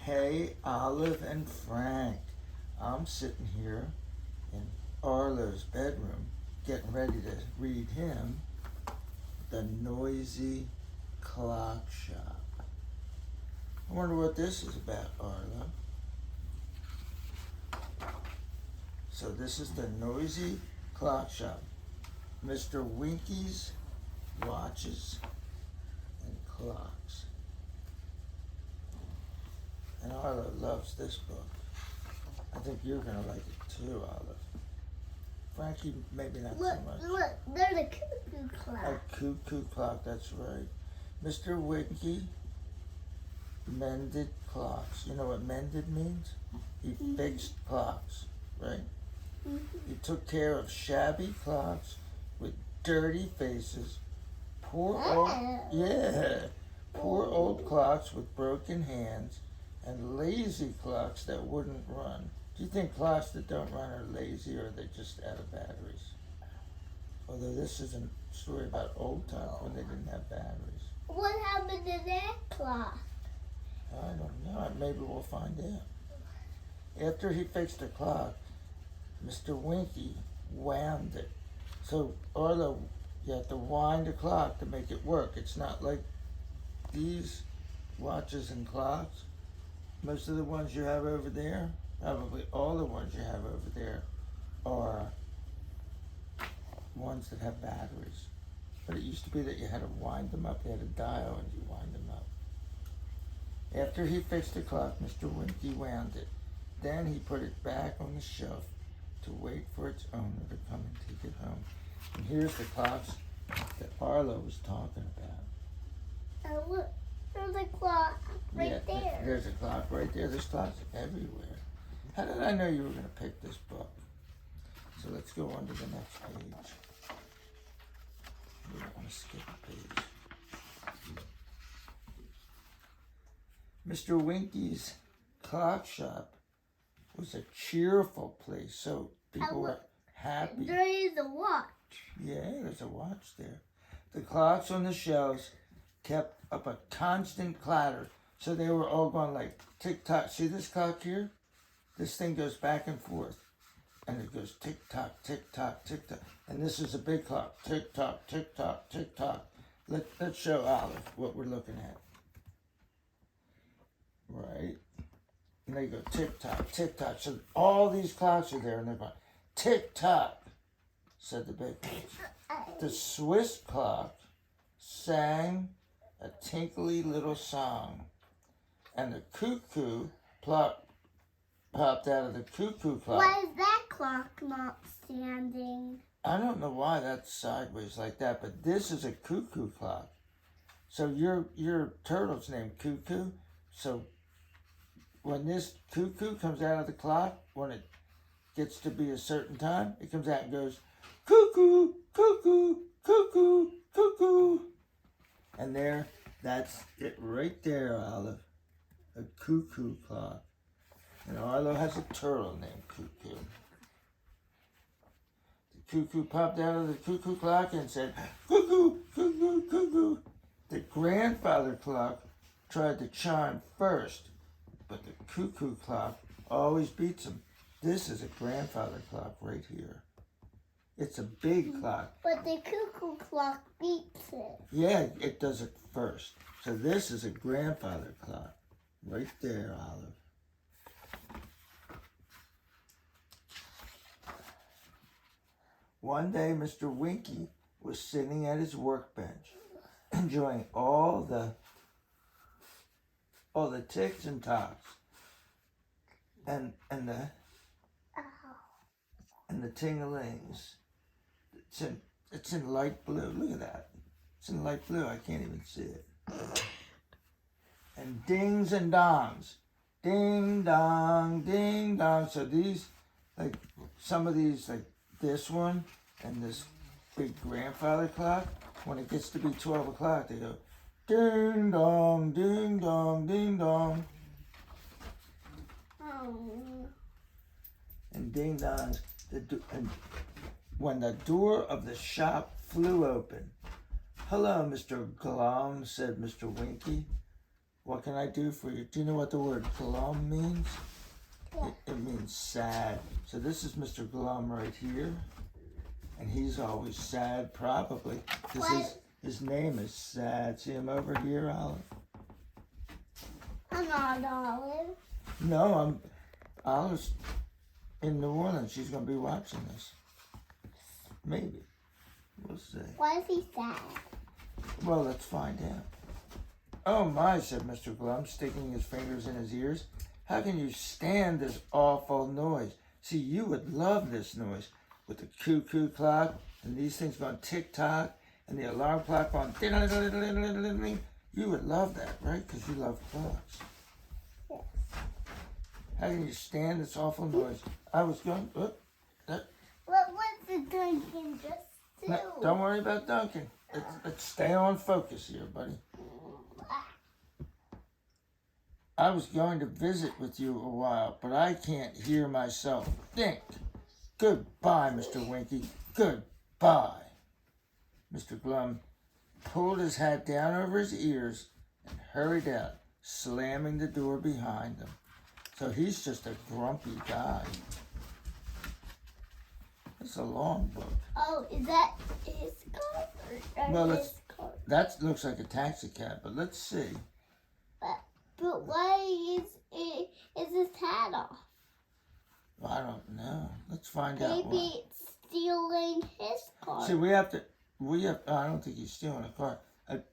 Hey, Olive and Frank. I'm sitting here in Arlo's bedroom getting ready to read him The Noisy Clock Shop. I wonder what this is about, Arlo. So this is The Noisy Clock Shop. Mr. Winky's watches and clocks. And Arlo loves this book. I think you're going to like it too, Olive. Frankie, maybe not so much. Look, there's a cuckoo clock. A cuckoo clock, that's right. Mr. Winky mended clocks. You know what mended means? He fixed clocks, right? He took care of shabby clocks with dirty faces. Poor old clocks with broken hands, and lazy clocks that wouldn't run. Do you think clocks that don't run are lazy, or are they just out of batteries? Although this is a story about old times when they didn't have batteries. What happened to that clock? I don't know. Maybe we'll find out. After he fixed the clock, Mr. Winky wound it. So, Arlo, you have to wind the clock to make it work. It's not like these watches and clocks. Most of the ones you have over there, probably all the ones you have over there, are ones that have batteries. But it used to be that you had to wind them up. You had a dial and you wind them up. After he fixed the clock, Mr. Winky wound it. Then he put it back on the shelf to wait for its owner to come and take it home. And here's the clocks that Arlo was talking about. Oh, look, there's a clock right there. There's a clock right there. There's clocks everywhere. How did I know you were going to pick this book? So let's go on to the next page. We don't want to skip a page. Mr. Winky's clock shop was a cheerful place, so people were happy. There is a watch. Yeah, there's a watch there. The clocks on the shelves kept up a constant clatter, so they were all going like tick-tock. See this clock here? This thing goes back and forth, and it goes tick-tock, tick-tock, tick-tock. And this is a big clock. Tick-tock, tick-tock, tick-tock. Let's show Olive what we're looking at. Right? And they go tick-tock, tick-tock. So all these clocks are there, and they're going tick-tock, said the big one. The Swiss clock sang a tinkly little song, and the cuckoo popped out of the cuckoo clock. Why is that clock not standing? I don't know why that's sideways like that, but this is a cuckoo clock. So your turtle's named Cuckoo. So when this cuckoo comes out of the clock, when it gets to be a certain time, it comes out and goes, cuckoo, cuckoo, cuckoo, cuckoo. And there, that's it right there, Olive. A cuckoo clock. And Arlo has a turtle named Cuckoo. The cuckoo popped out of the cuckoo clock and said, cuckoo, cuckoo, cuckoo. The grandfather clock tried to chime first, but the cuckoo clock always beats him. This is a grandfather clock right here. It's a big clock. But the cuckoo clock beats it. Yeah, it does it first. So this is a grandfather clock. Right there, Olive. One day, Mr. Winky was sitting at his workbench, enjoying all the ticks and tocks, and the ting-a-lings. It's in light blue. Look at that. It's in light blue. I can't even see it. And dings and dongs. Ding dong, ding dong. So these, like some of these, like this one and this big grandfather clock, when it gets to be 12 o'clock, they go ding dong, ding dong, ding dong. Oh. And ding dongs. And when the door of the shop flew open, "Hello, Mr. Glom," said Mr. Winky. What can I do for you? Do you know what the word glum means? Yeah. It means sad. So this is Mr. Glum right here. And he's always sad, probably. Because his name is Sad. See him over here, Olive? I'm not Olive. No, Olive's in New Orleans. She's going to be watching this. Maybe. We'll see. Why is he sad? Well, let's find out. Oh my, said Mr. Glum, sticking his fingers in his ears. How can you stand this awful noise? See, you would love this noise with the cuckoo clock and these things going tick-tock and the alarm clock going ding-a-ling-a-ling-a-ling-a-ling. You would love that, right? Because you love clocks. Yes. How can you stand this awful noise? I was going... What was the Duncan just do? No, don't worry about Duncan. Let's stay on focus here, buddy. I was going to visit with you a while, but I can't hear myself think. Goodbye, Mr. Winky. Goodbye. Mr. Glum pulled his hat down over his ears and hurried out, slamming the door behind him. So he's just a grumpy guy. It's a long book. Oh, is that his car? Well, his car? that looks like a taxi cab, but let's see. But why is his hat off? Well, I don't know. Let's find out. Maybe it's stealing his car. See, I don't think he's stealing a car.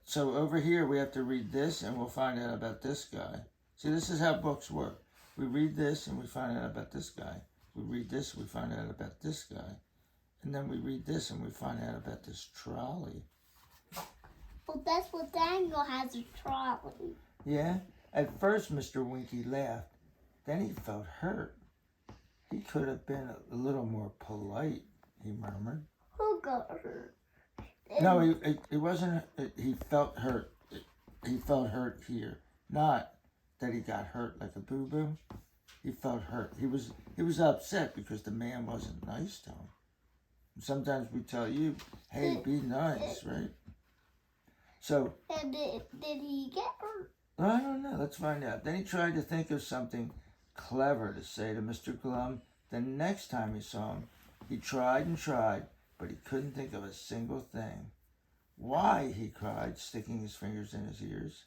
So over here, we have to read this, and we'll find out about this guy. See, this is how books work. We read this, and we find out about this guy. We read this, we find out about this guy. And then we read this, and we find out about this trolley. Well, that's what Daniel has, a trolley. Yeah? At first, Mr. Winky laughed. Then he felt hurt. He could have been a little more polite, he murmured. Who got hurt? No, it wasn't. He felt hurt. He felt hurt here. Not that he got hurt like a boo-boo. He felt hurt. He was upset because the man wasn't nice to him. Sometimes we tell you, hey, be nice, right? So... And did he get hurt? I don't know. Let's find out. Then he tried to think of something clever to say to Mr. Glum. The next time he saw him, he tried and tried, but he couldn't think of a single thing. Why, he cried, sticking his fingers in his ears.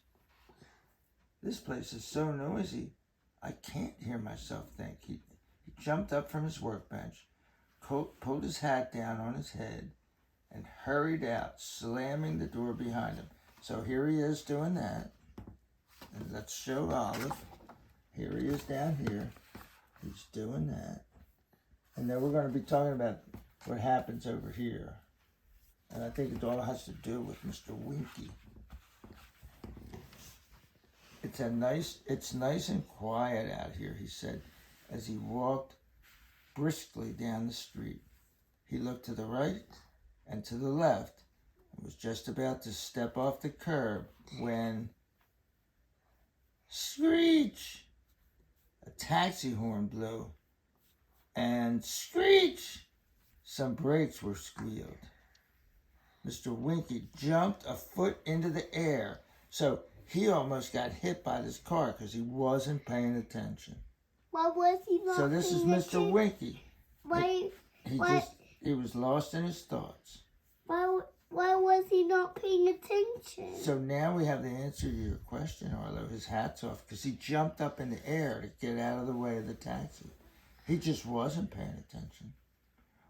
This place is so noisy, I can't hear myself think. He jumped up from his workbench, pulled his hat down on his head, and hurried out, slamming the door behind him. So here he is doing that. And let's show Olive. Here he is down here. He's doing that. And then we're going to be talking about what happens over here. And I think it all has to do with Mr. Winky. It's nice and quiet out here, he said, as he walked briskly down the street. He looked to the right and to the left and was just about to step off the curb when... Screech! A taxi horn blew, and screech! Some brakes were squealed. Mr. Winky jumped a foot into the air, so he almost got hit by this car because he wasn't paying attention. Why was he not So this is paying Mr. attention? Winky. Why He was lost in his thoughts. Why was he not paying attention? So now we have the answer to your question, Arlo. His hat's off because he jumped up in the air to get out of the way of the taxi. He just wasn't paying attention.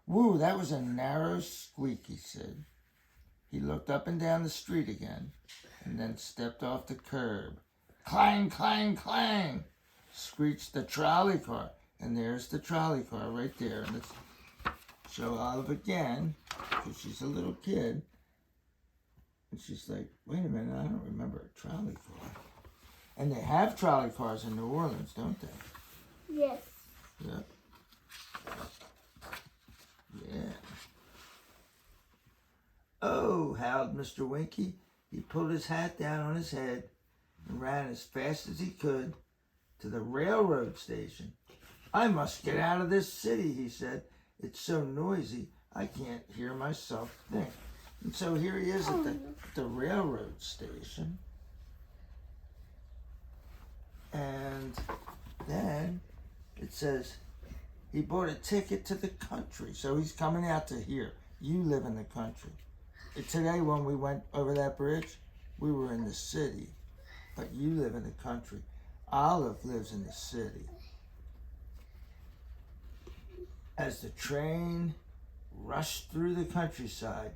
Woo, that was a narrow squeak, he said. He looked up and down the street again and then stepped off the curb. Clang, clang, clang, screeched the trolley car. And there's the trolley car right there. And let's show Olive again because she's a little kid. And she's like, wait a minute, I don't remember a trolley car. And they have trolley cars in New Orleans, don't they? Yes. Yep. Yeah. Oh, howled Mr. Winky. He pulled his hat down on his head and ran as fast as he could to the railroad station. I must get out of this city, he said. It's so noisy, I can't hear myself think. And so here he is at the railroad station. says he bought a ticket to the country. So he's coming out to here. You live in the country. Today when we went over that bridge, we were in the city. But you live in the country. Olive lives in the city. As the train rushed through the countryside,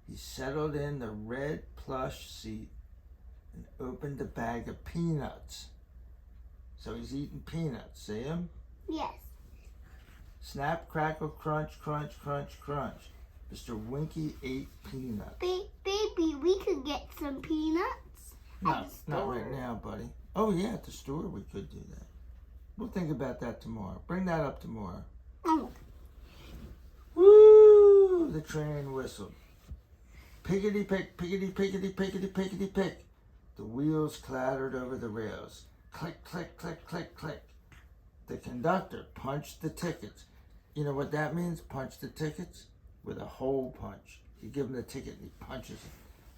he settled in the red plush seat and opened a bag of peanuts. So he's eating peanuts. See him? Yes. Snap, crackle, crunch, crunch, crunch, crunch. Mr. Winky ate peanuts. Baby, we could get some peanuts. Not right now, buddy. Oh yeah, at the store we could do that. We'll think about that tomorrow. Bring that up tomorrow. Oh. Woo! The train whistled. Pickety pick, pickety pickety pickety pickety pick. The wheels clattered over the rails. Click, click, click, click, click. The conductor punched the tickets. You know what that means? Punch the tickets? With a hole punch. You give him the ticket and he punches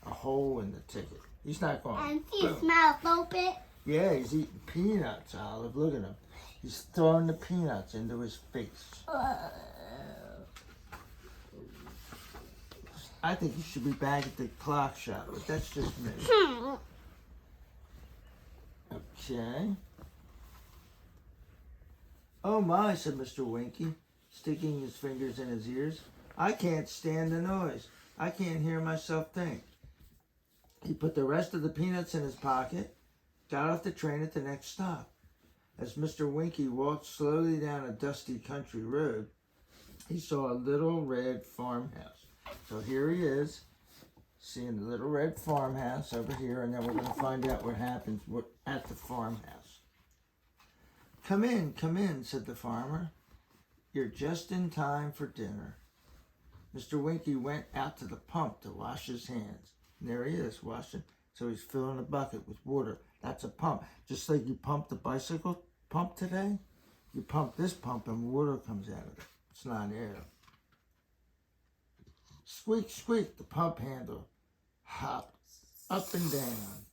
a hole in the ticket. He's not going. And his mouth open. Yeah, he's eating peanuts, Olive. Look at him. He's throwing the peanuts into his face. I think he should be back at the clock shop, but that's just me. Okay. Oh my, said Mr. Winky, sticking his fingers in his ears. I can't stand the noise. I can't hear myself think. He put the rest of the peanuts in his pocket, got off the train at the next stop. As Mr. Winky walked slowly down a dusty country road, he saw a little red farmhouse. So here he is, seeing the little red farmhouse over here, and then we're going to find out what happens at the farmhouse. Come in, said the farmer. You're just in time for dinner. Mr. Winky went out to the pump to wash his hands. And there he is, washing. So he's filling a bucket with water. That's a pump. Just like you pump the bicycle pump today, you pump this pump and water comes out of it. It's not air. Squeak, squeak, the pump handle hopped up and down,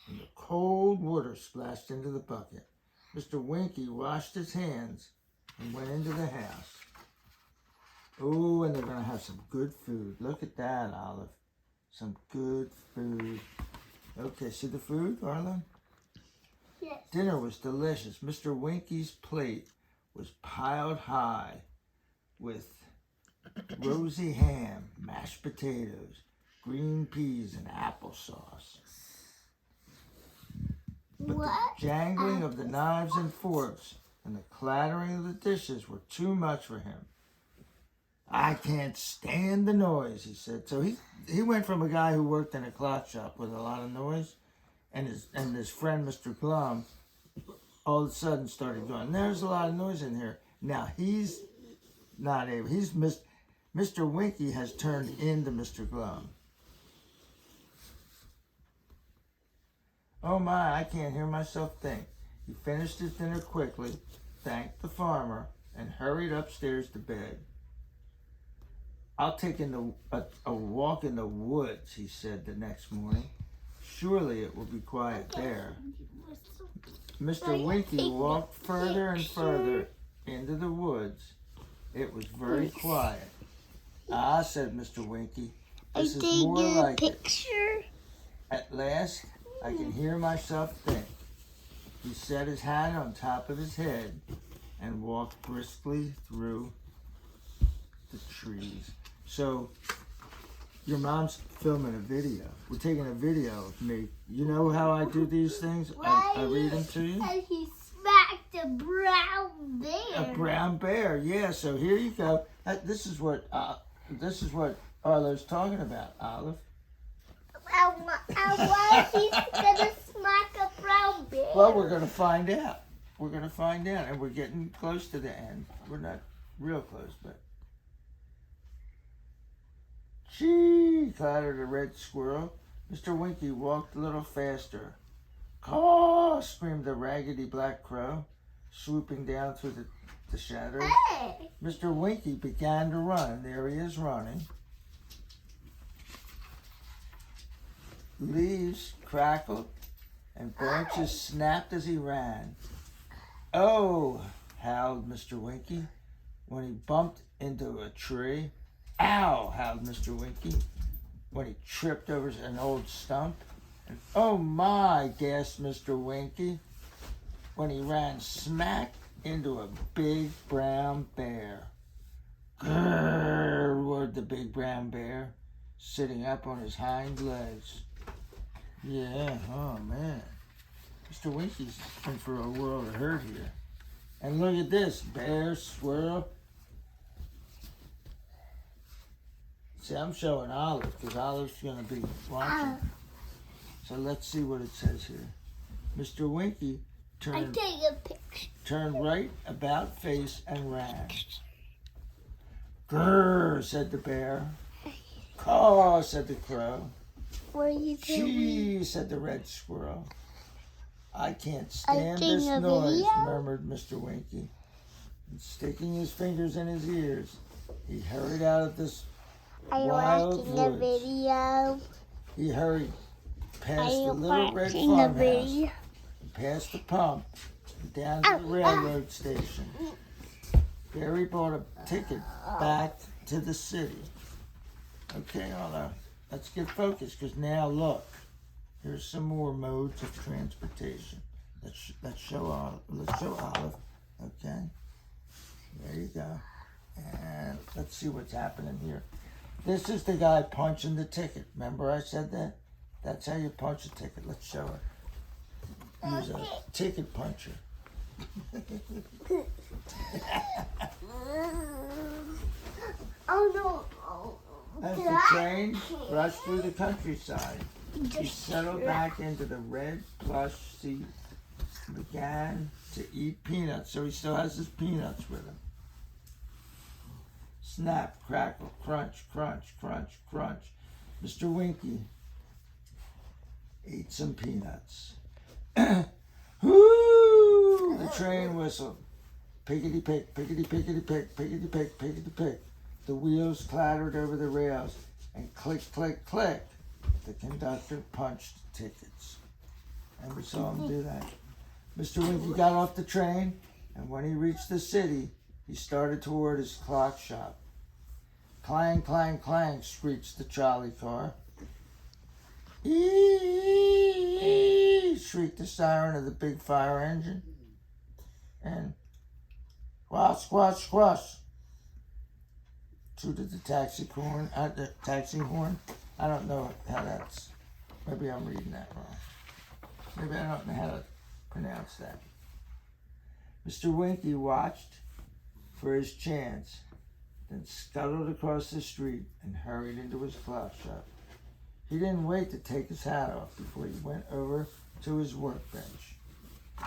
and the cold water splashed into the bucket. Mr. Winky washed his hands and went into the house. Oh, and they're going to have some good food. Look at that, Olive. Some good food. Okay, see the food, Arlo? Yes. Dinner was delicious. Mr. Winky's plate was piled high with rosy ham, mashed potatoes, green peas, and applesauce. But the jangling of the knives and forks and the clattering of the dishes were too much for him. I can't stand the noise, he said. So he went from a guy who worked in a clock shop with a lot of noise, and his friend Mr. Glum all of a sudden started going, there's a lot of noise in here. Now he's not able. Mr. Winky has turned into Mr. Glum. Oh my, I can't hear myself think. He finished his dinner quickly, thanked the farmer, and hurried upstairs to bed. I'll take a walk in the woods, he said the next morning. Surely it will be quiet there. Mr. Winky walked further and further into the woods. It was very quiet. Ah, said Mr. Winky, this is more like it. At last, I can hear myself think. He set his hat on top of his head and walked briskly through the trees. So, your mom's filming a video. We're taking a video of me. You know how I do these things? I read them to you. And he smacked a brown bear. A brown bear, yeah. So here you go. This is what Arlo's talking about, Olive. And why he's gonna smack a brown bear? Well, we're gonna find out. We're gonna find out, and we're getting close to the end. We're not real close, but. Gee, clattered a red squirrel. Mr. Winky walked a little faster. Caw! Screamed a raggedy black crow, swooping down through the shadows. Hey. Mr. Winky began to run. There he is running. Leaves crackled and branches snapped as he ran. Oh, howled Mr. Winky. When he bumped into a tree, ow, howled Mr. Winky. When he tripped over an old stump, and oh my, gasped Mr. Winky. When he ran smack into a big brown bear. Grrr, roared the big brown bear, sitting up on his hind legs. Yeah, oh man. Mr. Winky's in for a world of hurt here. And look at this, bear, squirrel. See, I'm showing Olive, because Olive's going to be watching. So let's see what it says here. Mr. Winky turned right about face and ran. Grrr, said the bear. Caw, said the crow. What are you doing? Gee, said the red squirrel. I can't stand this noise, murmured Mr. Winky. And sticking his fingers in his ears, he hurried out of this wild woods. Are you watching the video? He hurried past the little red farmhouse, past the pump, and down to the railroad station. Barry bought a ticket back to the city. Okay, let's get focused, because now look. Here's some more modes of transportation. Let's show Olive. Okay. There you go. And let's see what's happening here. This is the guy punching the ticket. Remember I said that? That's how you punch a ticket. Let's show it. Use a ticket puncher. Oh no. As the train rushed through the countryside, he settled back into the red plush seat and began to eat peanuts. So he still has his peanuts with him. Snap, crackle, crunch, crunch, crunch, crunch. Mr. Winky ate some peanuts. Whoo! The train whistled. Pickety pick, pickety pickety pick, pickety pick, pickety pick. The wheels clattered over the rails, and click, click, click. The conductor punched tickets. And we saw him do that. Mr. Winky got off the train, and when he reached the city, he started toward his clock shop. Clang, clang, clang, screeched the trolley car. Eeeeee, shrieked the siren of the big fire engine. And squash, squash, squash, tooted the taxi horn. I don't know how that's, maybe I'm reading that wrong. Maybe I don't know how to pronounce that. Mr. Winky watched for his chance, then scuttled across the street and hurried into his clock shop. He didn't wait to take his hat off before he went over to his workbench.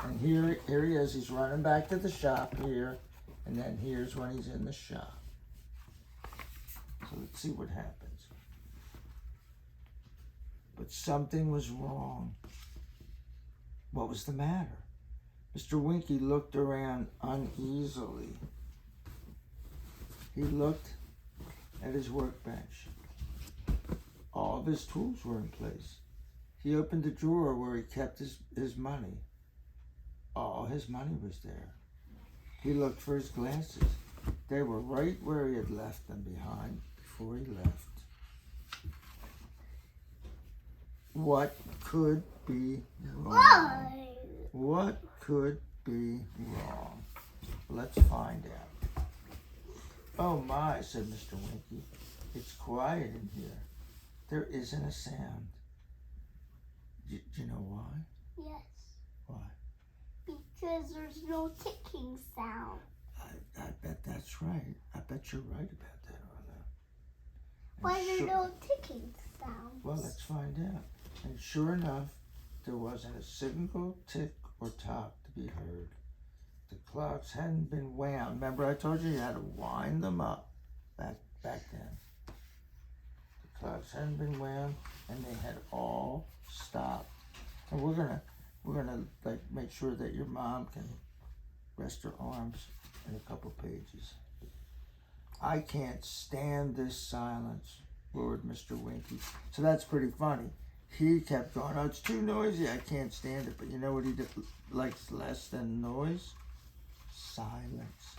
And here he is, he's running back to the shop here, and then here's when he's in the shop. So let's see what happens. But something was wrong. What was the matter? Mr. Winky looked around uneasily. He looked at his workbench. All of his tools were in place. He opened the drawer where he kept his money. All his money was there. He looked for his glasses. They were right where he had left them behind before he left. What could be wrong? What could be wrong? Let's find out. Oh my, said Mr. Winky. It's quiet in here. There isn't a sound. Do you know why? Yes. Why? Because there's no ticking sound. I bet that's right. I bet you're right about that, Arlo. Why are there no ticking sounds? Well, let's find out. And sure enough, there wasn't a single tick or tock to be heard. The clocks hadn't been wound. Remember I told you had to wind them up back then. The clocks hadn't been wound, and they had all stopped. And we're gonna like make sure that your mom can rest her arms in a couple pages. I can't stand this silence, roared Mr. Winky. So that's pretty funny. He kept going, oh, it's too noisy, I can't stand it. But you know what he likes less than noise? silence.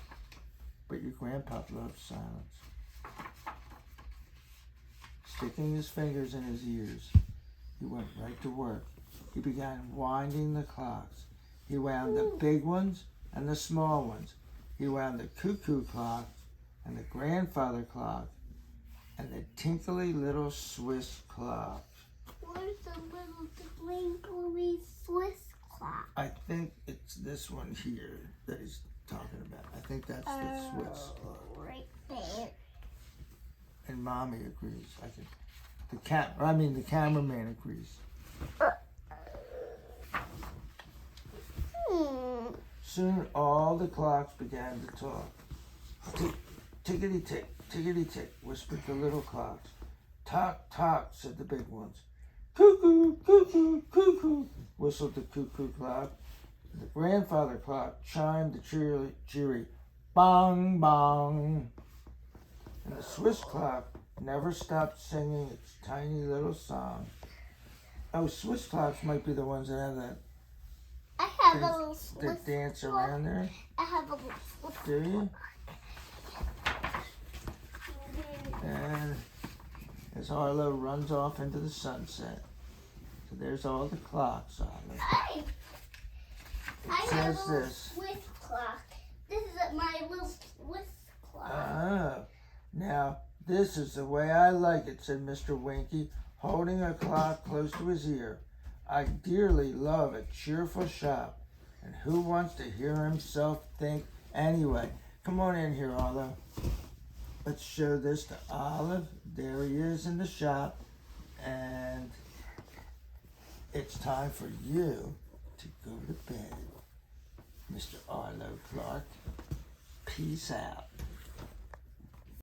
But your grandpa loved silence. Sticking his fingers in his ears, he went right to work. He began winding the clocks. He wound the big ones and the small ones. He wound the cuckoo clock and the grandfather clock and the tinkly little Swiss clock. Where's the little twinkly Swiss clock? I think it's this one here that he's talking about. I think that's the Swiss clock. Right there. And Mommy agrees. The cameraman agrees. Soon all the clocks began to talk. Tick, tickety tick, tickety tick, whispered the little clocks. Tock, tock, said the big ones. Cuckoo, cuckoo, cuckoo, whistled the cuckoo clock. And the grandfather clock chimed the cheery bong, bong. And the Swiss clock never stopped singing its tiny little song. Oh, Swiss clocks might be the ones that have that. I have a little Swiss That dance clock. around there. I have a little Swiss Do you? clock. And as Arlo runs off into the sunset. So there's all the clocks, Arlo. I have says a little this. Swiss clock. This is my little Swiss clock. Oh, now this is the way I like it, said Mr. Winky, holding a clock close to his ear. I dearly love a cheerful shop, and who wants to hear himself think anyway? Come on in here, Arlo. Let's show this to Olive. There he is in the shop, and it's time for you to go to bed, Mr. Arlo Clark. Peace out.